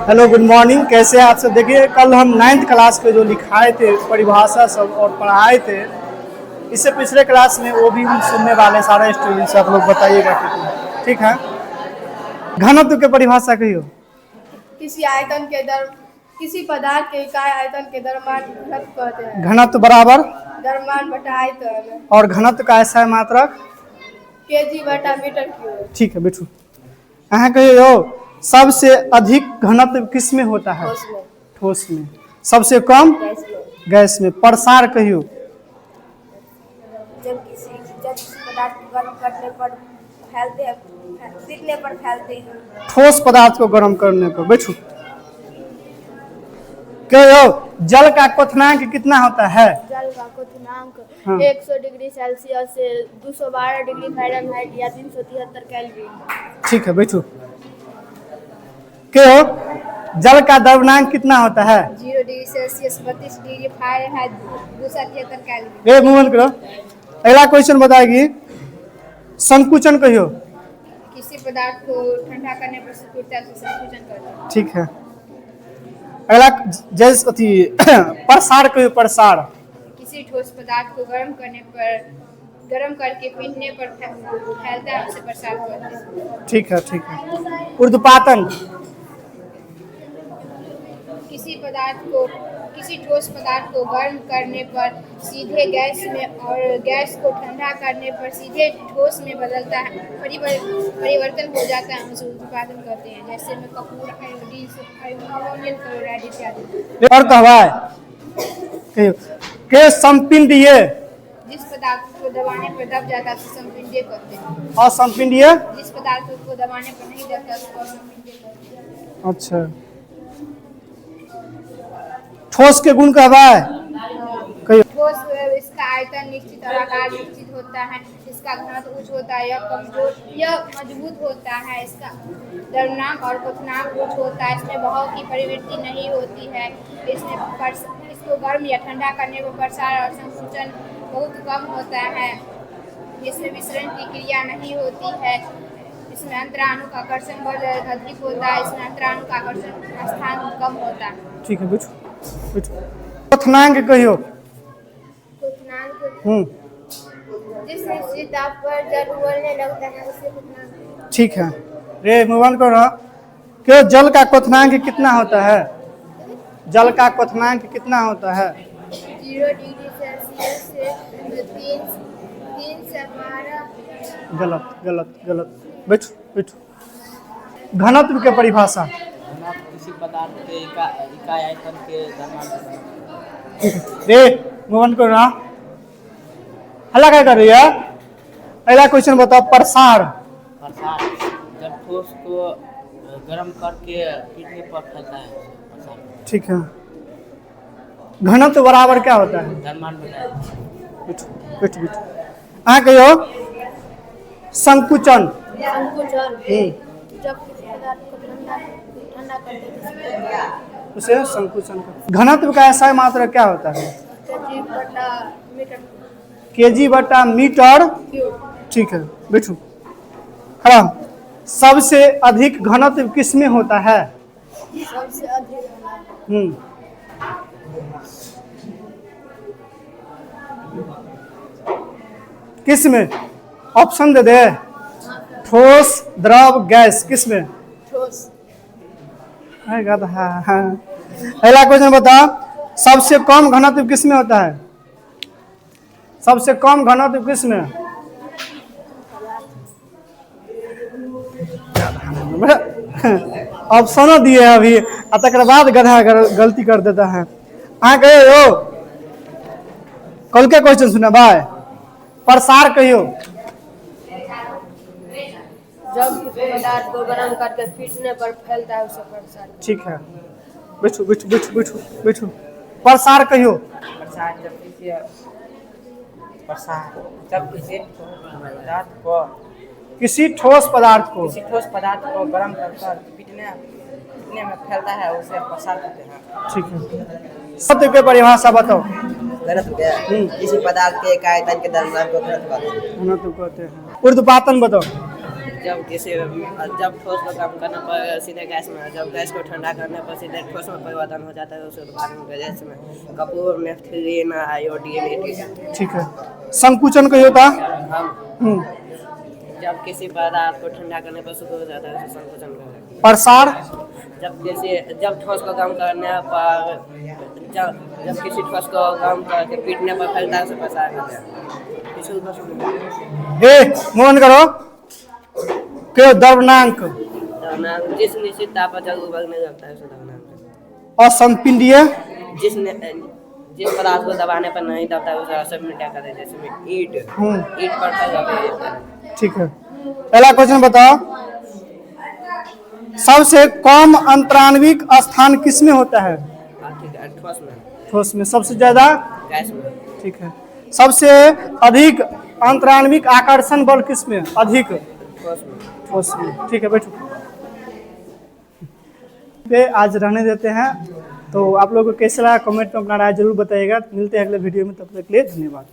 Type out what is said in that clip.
Hello good morning, कैसे हैं आप सब। देखिए कल हम 9th क्लास के जो लिखाए थे परिभाषा सब और पढ़ाए थे, इससे पिछले क्लास में वो भी हम सुनने वाले सारे स्टूडेंट से। आप लोग बताइएगा कितना ठीक है। घनत्व के परिभाषा कहियो। किसी आयतन के किसी पदार्थ के इकाई आयतन के द्रव्यमान घनत्व कहते हैं। घनत्व बराबर द्रव्यमान बटा आयतन। और घनत्व का ऐसा मात्रक केजी बटा मीटर क्यूब। ठीक है बिठू। अहाँ कहियो सबसे अधिक घनत्व किस में होता है। ठोस में। ठोस में। सबसे कम गैस में। गैस में। प्रसार कहियो। जब किसी पदार्थ को गर्म करने पर फैलते हैं, सीखने पर फैलते हैं। ठोस पदार्थ को गर्म करने पर। बैठो। कहियो जल का क्वथनांक कितना होता है। जल का क्वथनांक हाँ। 100 डिग्री सेल्सियस से 212 डिग्री फ़ारेनहाइट या 373 केल्विन। ठीक है बैठो। कहियो जल का द्रव्यमान कितना होता है। 0 degree Celsius 32 degree Fahrenheit 273 Kelvin. A movement करो। अगला क्वेश्चन बताएगी संकुचन कहियो। किसी पदार्थ को ठंडा करने पर सिकुड़ता है, उसे संकुचन करते हैं। ठीक है। अगला जैसे अथी प्रसार कहियो। प्रसार किसी ठोस पदार्थ को गर्म करके पीटने पर फैलता है, उसे प्रसार कहते हैं। ठीक है ठीक है। ऊर्ध्वपातन किसी ठोस पदार्थ को गर्म करने पर सीधे गैस में और गैस को ठंडा करने पर सीधे ठोस में बदलता है, परिवर्तन हो जाता है, उसे ऊर्ध्वपातन कहते हैं। जैसे में कपूर, आयोडीन, अमोनियम क्लोराइड इत्यादि। और कहवाए के संपिंडीय। जिस पदार्थ को दबाने पर दब जाता है उसे संपिंडीय कहते हैं। और संपिंडीय जिस पदार्थ को दबाने पर नहीं दबता उसको असंपिंडीय कहते हैं। अच्छा। ठोस के गुण कहवाए कहियो। ठोस इसका आयतन निश्चित और आकार निश्चित होता है, इसका घनत्व उच्च होता है, यह मजबूत होता है, इसका द्रव्यमाप और क्वथनांक उच्च होता है, इसमें बहाव की प्रवृत्ति नहीं होती है, इसको गर्म या ठंडा करने पर प्रसार और संकुचन बहुत कम होता है, इसमें विसरण की क्रिया नहीं होती है, इसमें अंतराणु का आकर्षण बल अधिक होता है, इसमें अंतराणु का आकर्षण स्थान कम होता है। ठीक है बैठो बैठो। क्वथनांक कहियो। जिस निश्चित ताप पर जल उबलने लगता है उसे क्वथनांक। ठीक है। रे मूवमेंट करो। क्यों जल का क्वथनांक कितना होता है। जल का क्वथनांक कितना होता है। 0 डिग्री सेल्सियस से 3 से 12। गलत गलत गलत। बैठो बैठो। घनत्व के परिभाषा। किसी पदार्थ के इकाई आयतन के द्रव्यमान। रे मूवमेंट करो ना। हल्ला क्या कर रही है। अगला क्वेश्चन बताओ प्रसार। प्रसार जब ठोस को गर्म करके पीटने पर फैलता है प्रसार। ठीक है। घनत्व बराबर क्या होता है। द्रव्यमान बटा बैठो बैठो बैठो। हाँ कहियो संकुचन। जब किसी पदार्थ को ठंडा करते हैं उसे संकुचन कर। घनत्व का ऐसा मात्रा क्या होता है। केजी बटा मीटर। ठीक है बैठो। खड़ा। सबसे अधिक घनत्व किस में होता है। सबसे अधिक किस में। ऑप्शन दे दे। ठोस द्रव गैस किस में। ठोस। अगला क्वेश्चन बताओ सबसे कम घनत्व किस में होता है। सबसे कम घनत्व किस में। ऑप्शनों दिए अभी तक बाद गधा गलती कर देता है। हाँ कहियो हो। कल के क्वेश्चन सुना भाई। प्रसार कहियो। जब किसी पदार्थ को गर्म करके पीटने पर फैलता है उसे प्रसार। ठीक है बैठो बैठो बैठो बैठो बैठो। प्रसार कहियो। प्रसार जब किसी पदार्थ को किसी ठोस पदार्थ को गर्म कर पीटने में फैलता है उसे प्रसार कहते हैं। ठीक है। सत्य के परिभाषा बताओ। किसी पदार्थ के एक आयतन के द्रव्यमान को घनत्व कहते हैं। घनत्व कहते हैं। ऊर्ध्वपातन बताओ। जब ठोस को गर्म करने पर सीधे गैस में, जब गैस को ठंडा करने पर सीधे ठोस में परिवर्तन हो जाता है, उसे उत्पादन में गैस में कपूर, नेफ्थलीन, आयोडीन, एटीएम। ठीक है। संकुचन कही होता हम जब किसी पदार्थ को ठंडा करने पर शुरू हो जाता है, उसे संकुचन कहते हैं। प्रसार जब ठोस को गर्म करने पर जब किसी ठोस को गर्म करके पीटने पर फैलता है, उसे प्रसार कहते हैं। मोहन करो क्यों द्रवनांक जिस निश्चित ताप पर जल उबलने लगता है, उसे द्रवनांक। असंपिंडीय जिस पदार्थ को दबाने पर नहीं दबता है, उसे असंपिंडीय कहते हैं। जैसे में ईंट पर ठहरा। ठीक है। पहला क्वेश्चन बताओ, सबसे कम अंतराण्विक स्थान किसमें होता है? ठीक है, ठोस में। ठोस में। सबसे ज्यादा? गैस में। ठीक है। सबसे अधिक अंतराण्विक आकर्षण बल किसमें? अधिक? ठोस में। ठोस में। ठीक है, बैठो। पे आज रहने देते हैं। तो आप लोगों को कैसा लगा कमेंट में अपना राय जरूर बताइएगा। मिलते हैं अगले वीडियो में, तब तक के लिए धन्यवाद।